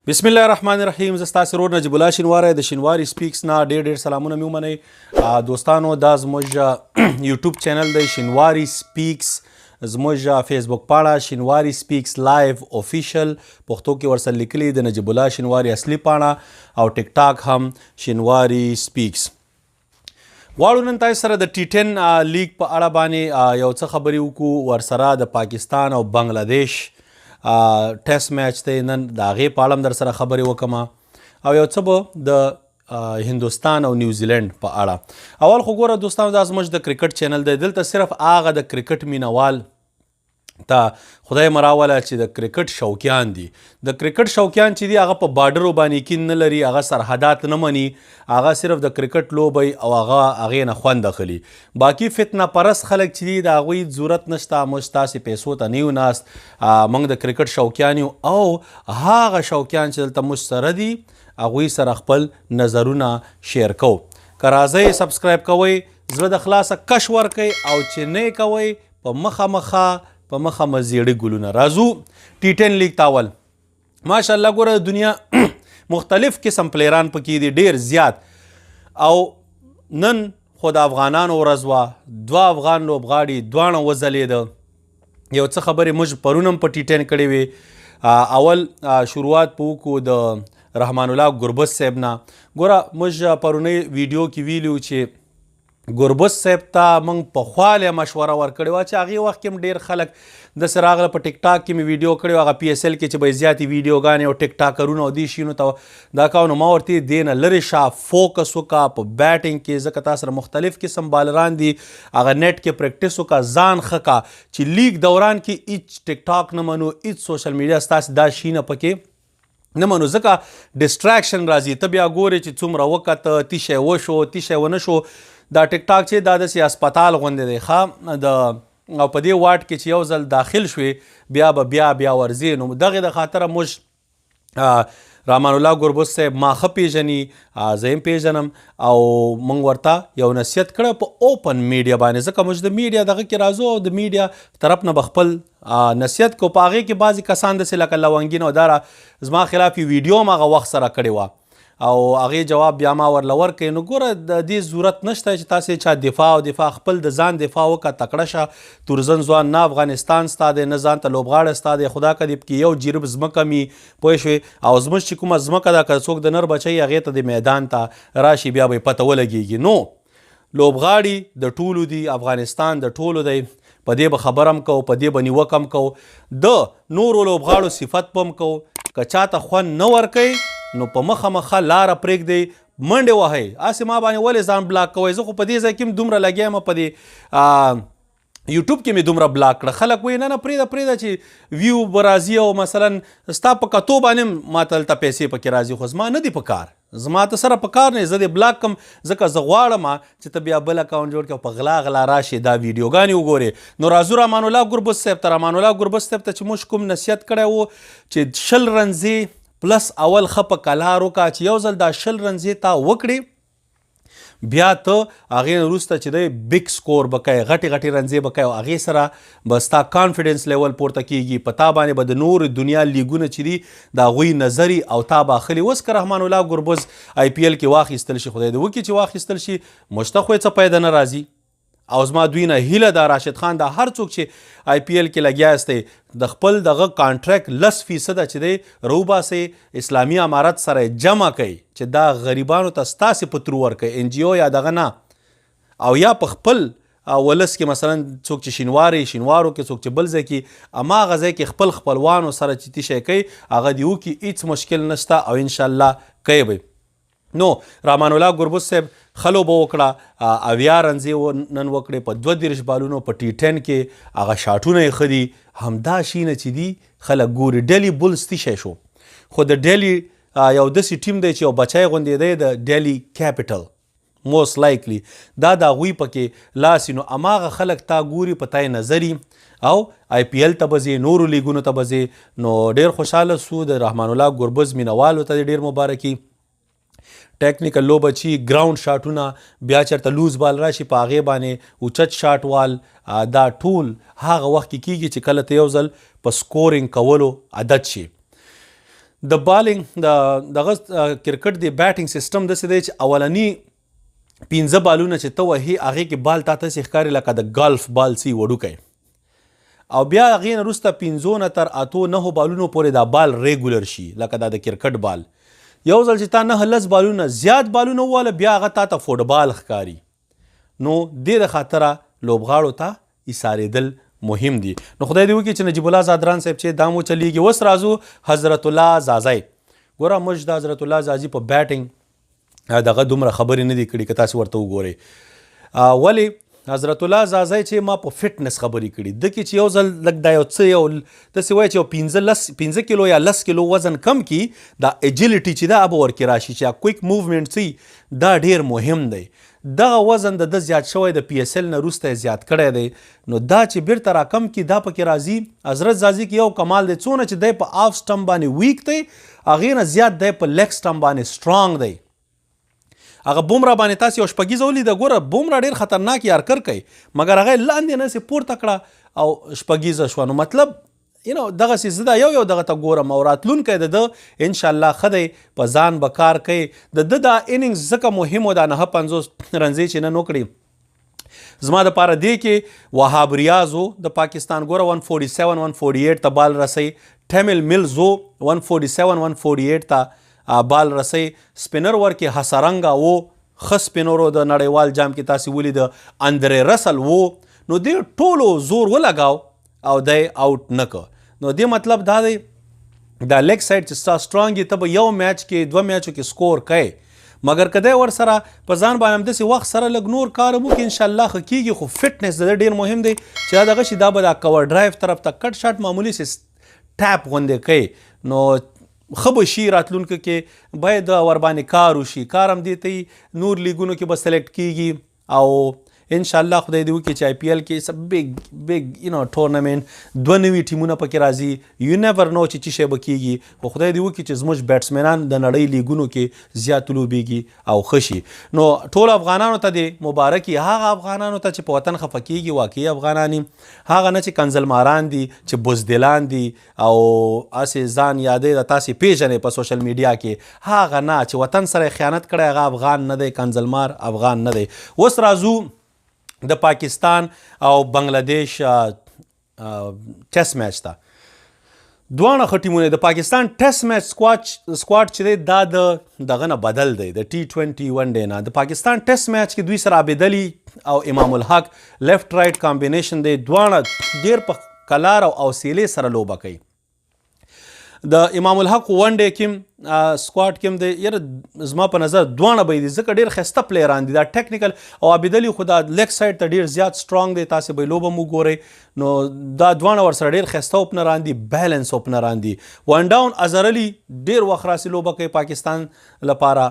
بسم الله الرحمن الرحیم. زه ستاسو ورور نجیب الله شینواری د شینواری سپیکس نه ډېر سلامونه مې ومنئ دوستانو. دا زموږ یوټیوب چینل دی شینواری سپیکس، زموږ فیسبوک پاڼه شینواری سپیکس لایو افیشل پښتو کې ورسره لیکلي د نجیب الله شینواری اصلي پاڼه او ټیک ټاک هم شینواری سپیکس. غواړو نن تاسو سره د ټي 10 لیګ په اړه باندې یو څه خبرې وکړو، ورسره د پاکستان او بنګلادیش ټیسټ میچ دی نن، د هغې په اړه هم در سره خبرې وکړم او یو څه به د هندوستان او نیوزیلینډ په اړه. اول خو ګوره دوستانو، دا زموږ د کرکټ چینل دی، دلته صرف هغه د کرکټ مینوال ته خدای مراوله چې د کرکټ شوقیان دي. د کرکټ شوقیان چې دي هغه په بارډرو باندې یقین نه لري، هغه سرحدات نه مني، هغه صرف د کرکټ لوبی او هغې نه خوند اخلي. باقي فتنه پرست خلک چې دي د هغوی ضرورت نشته، موږ ستاسې پیسو ته نه یو ناست، موږ د کرکټ شوقیان یو او هغه شوقیان چې دلته موږ سره دي هغوی سره خپل نظرونه شیر کوو. که راځئ سبسکرایب کوئ، زړه د خلاصه کش ورکئ او چې نه یې کوئ په مخه مزیړي ګلونه. راځو ټي 10 لیګ تاول. ماشاءالله ګوره د دنیا مختلف قسم پلیران پکې دي، ډیر زیات. او نن خو د افغانانو ورځ وه، دوه افغان لوبغاړي دواړه وځلېده. یو څه خبرې موږ پرون هم په ټي 10 کړې وې. اول شروعات په وکړو د رحمان الله ګربز صاحب نه. ګوره موږ پرونی ویډیو کې ویلو چې ګربز صاحب ته موږ پخوا مشوره ورکړې وه چې هغې وخت کې هم ډېر خلک داسې راغله. په ټیک ټاک کې مې ویډیو کړې وه، هغه پی اس ایل کې چې به یې زیاتې ویډیوګانې او ټیک ټاکرونه او دې شیونو ته دا کوه، نو ما ورته دې نه لرې شه، فوکس وکړه په بیټینګ کې، ځکه تا سره مختلف قسم بالران دي، هغه نیټ کې پریکټس وکړه، ځان ښه کړه چې لیګ دوران کې هیڅ ټیک ټاک نه منو، هیڅ سوشل میډیا ستاسې دا شي نه پکې نه منو، ځکه ډسټراکشن راځي. ته بیا ګورې چې څومره وکته، تی شی وشو تی شی ونه شو. دا ټیک ټاک چې دا داسې هسپتال غوندې دی ښه، او په دې واټ کې چې یو ځل داخل شوې بیا ورځې. نو دغې د خاطره موږ رحمان الله ګربز صاحب ما ښه پیژني، زه هم پیژنم، او موږ ورته یو نصیحت کړی په اوپن میډیا باندې، ځکه موږ د میډیا دغه کې راځو او د میډیا طرف نه به خپل نصیحت کو. په هغې کې بعضې کسان داسې لکه لونګین او داره زما خلاف ویډیو هم هغه وخت سره کړې وه او هغې جواب بیا ما ورله ورکوي. نو ګوره د دې ضرورت نشته چې تاسې چا دفاع خپل د ځان دفاع وکړه، تکړه شه. تورزن ځوان نه افغانستان ستا دی، نه ځان ته لوبغاړی ستا دی، خدا که دې پکې یو جریب ځمکه مي پوه شوې. او زموږ چې کومه ځمکه ده که څوک د نر بچی هغې ته د میدان ته راشي بیا به یې پته ولګېږي. نو لوبغاړي د ټولو دي، افغانستان د ټولو دی، په دې به خبر هم کوو، په دې به نیوکه هم کوو، د نورو لوبغاړو صفت به هم کوو. که چاته خوند نه ورکوي نو په مخه لاره پرېږدئ، منډې وهئ. هسې ما باندې ولې ځان بلاک کوئ؟ زه خو په دې ځای کې هم دومره لګیا یم، په دې یوټیوب کې مې دومره بلاک کړه. خلک وایي نه پرېږده چې ویو به راځي او مثلا ستا په کتو باندې هم ما ته دلته پیسې پکې راځي، خو زما نه دي په کار، زما ته سره په کار نه، زه دې بلاک کم ځکه زه غواړم چې ته بیا بل اکاونټ جوړ کړې او په غلا راشي دا ویډیوګانې وګورې. نو راځو رحمان الله ګربز صاحب ته. رحمان الله ګربز صاحب ته چې موږ کوم نصیحت کړی و چې 20 رنزې پلس اول ښه په کلار وکړه، چې یو ځل دا 20 رنزې تا وکړې بیا ته هغې نه وروسته چې دی بګ سکور به کوې، غټې رنزې به کوې او هغې سره به ستا کانفیډنس لیول پورته کیږي. په تا باندې به د نور دنیا لیګونه چې دي د هغوی نظري او تا به اخلي. اوس که رحمان الله ګربز آی پی ایل کې واخیستل شي، خدای دې وکړي چې واخیستل شي، موږ ته خو یې څه پیدا نه راځي. او زما دوی نه هیله ده راشد خان دا هر څوک چې آی پی ایل کې لګیا استی د خپل دغه کانټریکټ 10% چې دی روباسئ، اسلامي امارت سره جمع کوي چې دا غریبانو ته ستاسې په ترو ورکوي، ان جی او یا دغه نه، او یا په خپل ولس کې مثلا څوک چې شینوارو کې، څوک چې بل ځای کې، هماغه ځای کې خپلوانو سره چې تی شی کوي هغه دې وکړي، هېڅ مشکل نشته او انشاءالله کوي به. نو رحمان الله ګربز صاحب ښه لوبه وکړه، 80 رنزې نن وکړې په 32 بالونو په ټي 10 کې، هغه شاټونه یې ښه دي. همدا شي نه چې دي خلک ګوري. ډیلی بولز تی شی شو، خو د ډیلی یو داسې ټیم دی چې یو بچی غوندې دی د ډیلی کیپیټل موست لایکلی، دا د هغوی پکې لاس. نو هماغه خلک تا ګوري، په تا یې نظري او آی پی ایل ته به ځې، نورو لیګونو ته به ځې. نو ډېر خوشحاله سو. د رحمان الله ګربز مینوالو ته ډېر مبارکي. ټیکنیکل لوبه چې ګراوند شاټونه بیا چېرته لوز بال راشي په هغې باندې اوچت شاټ وال، دا ټول هغه وخت کې کیږي چې کله ته یو ځل په سکورینګ کولو عادت شي. د بالینګ دغه کرکټ د بیټینګ سیستم داسې دی چې اولني 15 بالونه چې ته وهي هغې کې بال تا ته ښکاري لکه د ګالف بال سی وډوکی او بیا هغې نه وروسته 15 نه تر 8-9 بالونو پورې دا بال ریګولر شي لکه دا د کرکټ بال یو ځل چې تا 9-10 بالونه زیات بالونه وواله بیا هغه تا ته فوټبال ښکاري نو دې د خاطره لوبغاړو ته ایسارېدل مهم دي نو خدای دې وکړي چې نجیب الله زادران صاحب چې دا مو چلیږي اوس راځو حضرت الله زازی ګوره موږ د حضرت الله زازي په بیټینګ دغه دومره خبرې نه دي کړي که تاسې ورته وګورئ ولې حضرت الله زازی چې ما په فټنس خبرې کړي د کې چې یو ځل لږ دا یو څه یو داسې وایي چې یو 15 کیلو یا 10 کیلو وزن کم کی دا ایجیلیټي چې دا به ورکې راشي چې کویک موومنټ سي دا ډیر مهم دی دغه وزن د زیات شوی د پی اس ال نه وروسته زیات کړی دی نو دا چې بیرته راکم کی دا پکې راځي حضرت زازي کې یو کمال دی څونه چې دی په آف سټم باندې ویک دی هغې نه زیات دی په لیګ سټم باندې سټرانګ دی هغه بومره باندې تاسې یو شپږیزه ولیده ګوره بومره ډېر خطرناک یارکر کوي مګر هغه لاندې نه سې پورته کړه او شپږیزه شوه نو مطلب دغسې زه دا یو دغه ته ګورم او راتلونکی د ده انشاءالله ښه دی په ځان به کار کوي د ده دا اننګز ځکه مهم و دا 950 رنزې چې نن وکړي زما دپاره دې کې وهاب ریاض و د پاکستان ګوره 147-148 ته بال رسوي ټیمل ملز و 147-148 ته بال رسوي سپینر ورکې حسرنګه و ښه سپینر و د نړیوال جام کې تاسې ولید اندرې رسل و نو دې ټولو زور ولګاو او دی آوټ نه که نو دې مطلب دا دی دا لیګ سایډ چې ستا سټرانګ یې ته به یو میچ کې 2 میچو کې سکور کوې مګر که دی ورسره په ځان باندې همداسې وخت سره لږ نور کار هم وکړي انشاءالله ښه کېږي خو فټنس د ده ډېر مهم دی چې دا دغه شي دا به دا کور ډرایو طرف ته کټ شاټ معمولي سي ټاپ غوندې کوي نو ښه به شي راتلونکو کې باید ورباندې کار وشي کار هم دې ته نور لیګونو کې به سلیکټ کېږي او انشاءالله خدای دې وکړي چې آی پی ایل کې بګ ټورنمنټ 2 نوي ټیمونه پکې راځي یو نیور نو چې څه شی به کېږي خو خدای دې وکړي چې زموږ بیټسمینان د نړۍ لیګونو کې زیات لوبېږي او ښه شي نو ټول افغانانو ته دې مبارکي هغه افغانانو ته چې په وطن خفه کېږي واقعي افغانان هغه نه چې کنزلماران دي چې بزدلان دي او هسې ځان یادوي د تاسې پیژنې په سوشل میډیا کې هغه نه چې وطن سره خیانت کړی هغه افغان نه دی کنزلمار افغان نه دی اوس راځو د پاکستان او بنگلادیش ټیسټ میچ ته دواړه ښه ټیمونه د پاکستان ټیسټ میچ سکواډ چې دی دا دغه نه بدل دی د T20 ون ډے نه د پاکستان ټیسټ میچ کې دوی سره عابد علي او امام الحق لیفت رایټ کامبینیشن دی دواړه ډېر په کلار او حوصلې سره لوبه کوي د امام الحق ون ډے کې سکواډ کې هم دی یاره زما په نظر دواړه به یې دي ځکه ډېر ښایسته پلیران دي دا ټیکنیکل او عابد علي خو دا لیګ سایډ ته ډېر زیات سټرانګ دی تاسې به یې لوبه هم وګورئ نو دا دواړه ورسره ډېر ښایسته اوپنران دي بیلنس اوپنران دي ون ډاون اظهر علي ډېر وخت راسې لوبه کوي پاکستان لپاره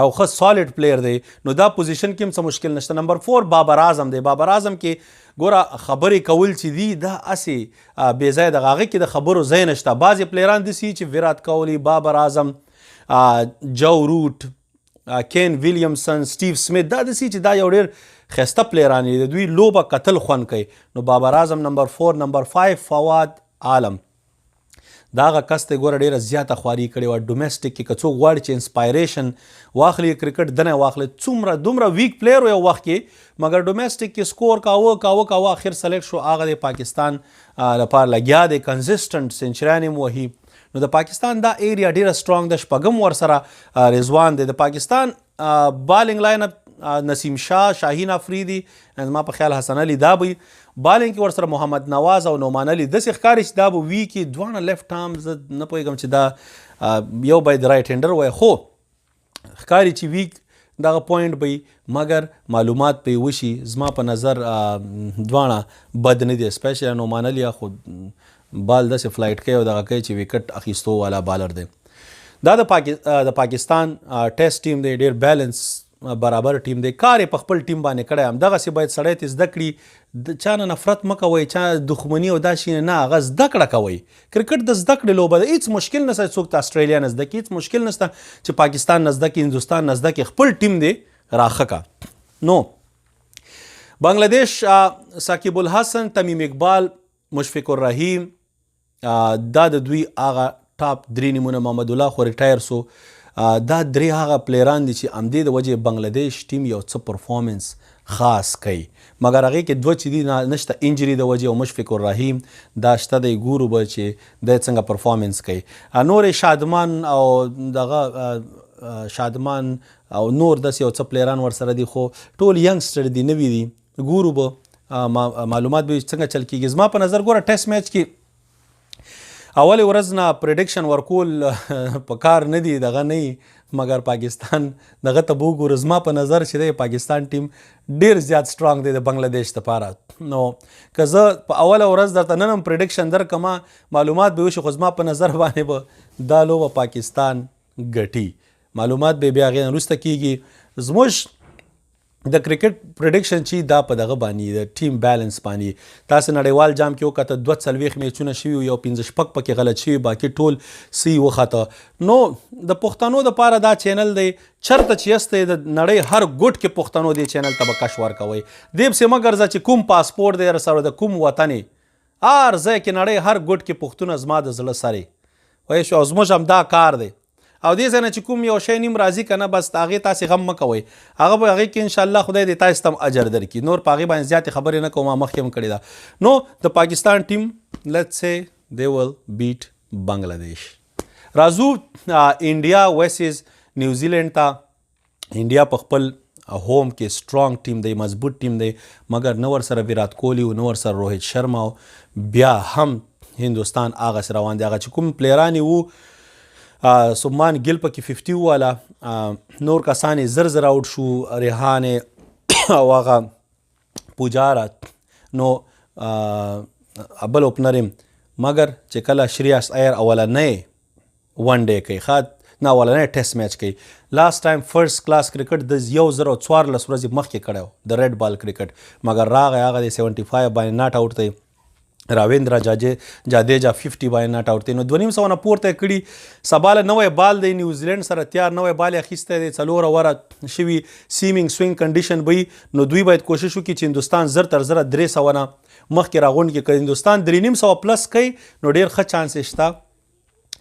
او ښه سالډ پلیر دی نو دا پوزیشن کې هم څه مشکل نشته نمبر 4 بابر اعظم دی بابر اعظم کې ګوره خبرې کول چې دي دا هسې بې ځایه دغه هغې کې د خبرو ځای نشته بعضې پلیران داسې چې ویرات کوهلي بابر اعظم جو روټ کین ویلیمسن سټیو سمیت دا داسې چې دا یو ډېر ښایسته پلیران دي د دوی لوبه کتل خوند کوي نو بابر اعظم نمبر 4 نمبر 5 فواد عالم دا هغه کس ته ګوره ډېره زیاته خواري کړې وه ډومestic کې که څوک غواړي چې انسپایریشن واخلي کرکټ دنه واخلي څومره دومره ویک پلیر و یو وخت کې مګر ډومestic کې سکور کاوه اخر سلیکټ شو هغه د پاکستان لپاره لګیا دی کنزسټنټ سینچریان یې وهي نو د پاکستان دا ایریا ډېره سټرانګ ده شپږم ورسره رضوان دی د پاکستان بالنګ لاین اپ نسیم شاه شاهین افریدي زما په خیال حسن علي دا به بالنګ کې ورسره محمد نواز او نعمان علي داسې ښکاري چې دا به وي کې دواړه لیفټ آرم زه نه پوهېږم چې دا یو باید رایټ هینډر وای خو ښکاري چې ویک دغه پوینټ به مګر معلومات پې وشي زما په نظر دواړه بد نه دي سپیشلی نعمان علي خو بال داسې فلایټ کوي او دغه کوي چې وکټ اخیستو والا بالر دی دا د پاکستان ټیسټ ټیم دی ډېر بیلنس برابر ټیم دی کار یې په خپل ټیم باندې کړی همدغسې باید سړی ته زده کړي د چا نه نفرت مه کوئ چا دښمني او دا شي نه هغه زده کړه کوئ کرکټ د زده کړې لوبه ده هېڅ مشکل نشته څوک ته اسټرالیا نه زده کړي هېڅ مشکل نشته چې پاکستان نه زده کړي هندوستان نه زده کړي خپل ټیم دی راښه کا نو بنګلادیش ثاقب الحسن تمیم اقبال مشفق الرحیم دا د دوی هغه ټاپ 3 نمونه محمد الله خو ریټایر سو دا 3 هغه پلیران دي چې همدې د وجې بنګلادیش ټیم یو څه پرفارمنس خاص کوي مګر هغې کې 2 چې دي نشته انجري د وجې او مشفق الرحیم دا شته دی ګورو به چې دی څنګه پرفارمنس کوي نورې شادمان او دغه شادمان او نور داسې یو څه پلیران ورسره دي خو ټول ینګسټر دي نوي دي ګورو به معلومات به څنګه چل کېږي زما په نظر ګوره ټیسټ میچ کې اول ورځ نه پریډکشن ورکول په کار نه دی دغه نه مګر پاکستان دغه ته وګورو زما په نظر چې د پاکستان ټیم ډیر زیات سټرانګ دی د بنگلادیش لپاره نو که زه په اوله ورځ درته نن هم پریډکشن درکمه معلومات به وشي خو زما په نظر باندې به دا لوبه پاکستان ګټي معلومات به بیا هغې نه وروسته کېږي زموږ د کرکټ پریډکشن چې دا په دغه باندې د ټیم بیلنس باندې تاسو نړیوال جام کې وکړه 240 میچونه شوي یو 15 پکې غلط شوي باقي ټول سی وخته نو د پښتنو دپاره دا چینل دی چرته چې یسته د نړۍ هر ګوټ کې پښتنو دی چینل ته به کش ورکوئ دې پسې مه ګرځه چې کوم پاسپورټ دی رسره د کوم وطن هر ځای کې نړۍ هر ګوټ کې پښتونه زما د زړه سره وایي شو او زموږ هم دا کار دی او دې ځای نه چې کوم یو شی نیم راځي که نه بس هغې تاسې غم مه کوئ هغه به هغې کې انشاءالله خدای دې تاسې ته هم اجر درکړي نور په هغې باندې زیاتې خبرې نه کوم ما مخکې هم کړې ده نو د پاکستان ټیم لیټس say they will beat بنګلادیش راځو انډیا ورسز نیوزیلینډ ته انډیا په خپل هوم کې سټرانګ ټیم دی مضبوط ټیم دی مګر نه ورسره ویرات کوهلي و نه ورسره روهت شرما بیا هم هندوستان هغسې روان دی هغه چې کوم پلیران یې وو سبمان ګل پکې 50 والا نور کسان زر زر آوټ شو ریحان او هغه پوجارا نو بل اوپنر مګر چې کله شریاس ایر اولنی ون ډے کوي نه اولنی ټیسټ میچ کوي لاست ټایم فرست کلاس کرکټ د 1014 ورځې مخکې کړی و د ریډ بال کرکټ مګر راغی هغه د 75 باندې ناټ آوټ دی راویندرا جادیجا 50 باندې ناټ آوټ دی نو 2.5 نه پورته کړي سبا له نوی بال دی نیوزیلینډ سره تیار نوی بال یې اخیستی دی 4 اووره شوي سیمینګ سوینګ کنډیشن به وي نو دوی باید کوشش وکړي چې هندوستان 0 تر 300 نه مخکې راغونډ کړي که هندوستان 3.5 پلس کوي نو ډېر ښه چانس شته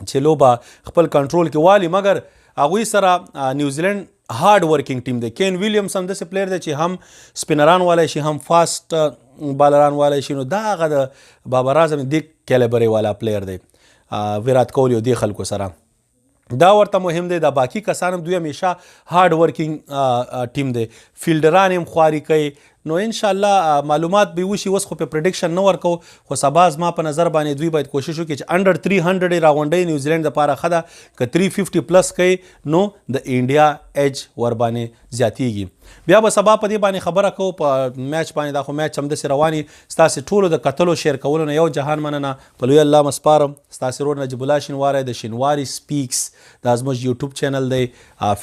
چې لوبه خپل کنټرول کې والي مګر هغوی سره نیوزیلینډ هارد ورکینګ ټیم دی کین ویلیمز هم داسې پلیر دی چې هم سپینران والی شي هم فاست بالران والی شي نو دا هغه د بابر اعظم دې کیلیبرې والا پلیر دی ویرات کوهلي او دې خلکو سره دا ورته مهم دی دا باقي کسان هم دوی همیشه هارد ورکینګ ټیم دی فیلډران هم خواري کوي نو انشاءالله معلومات به وشي اوس خو په پریډکشن نه ورکو خو سبا زما په نظر باندې دوی باید کوشش وکړي چې انډر 300 یې راغونډوي نیوزیلینډ دپاره ښه ده که 350 پلس کوي نو د انډیا ایج ور باندې زیاتیږي بیا به سبا په دې باندې خبره کوو په میچ باندې دا خو میچ همداسې رواني ستاسې ټولو د کتلو شیر کولو نه یو جهان مننه په لوی الله مسپارم ستاسې رور نجیب الله شینواری د شینواری سپیکس دا زموږ یوټیوب چینل دی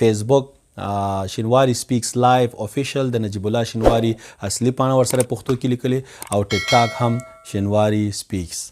فیسبوک شینواری سپیکس لایف افیشل د نجیب الله شینواری اصلي پاڼه ورسره پښتو کې لیکلې او ټیک ټاک هم شینواری سپیکس